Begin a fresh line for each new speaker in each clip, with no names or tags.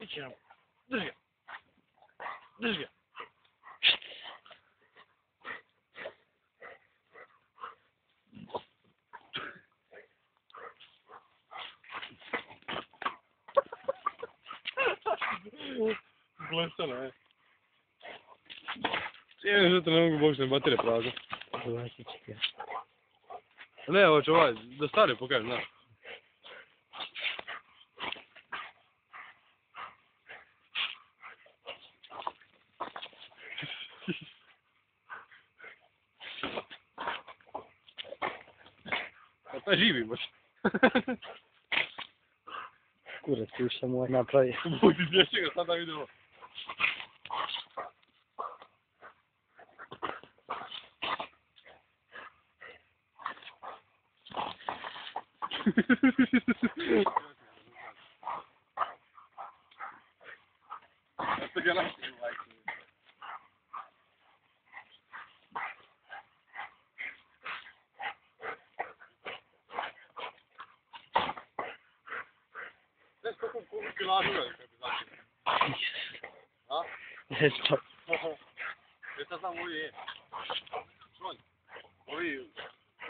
Tjena. Nu ska jag. Nu ska jag. Blessana, Cijeli zato ne mogu bošne baterije prazne. Ne, hoću ovaj, da stari pokažem, znaš. A taj živi baš.
Kurac, ti šta moj napravi.
Bog ti zbješi ga, sad da vidimo. Jeste ga našli, majke. Znaš koliko kilažu je, kako bi znači? A?
Nešto.
Ja sad znam ovi je. Čuvaj,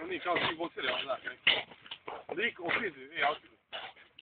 oni kao svi bokseri, ali znaš, lik okrizi, outfit.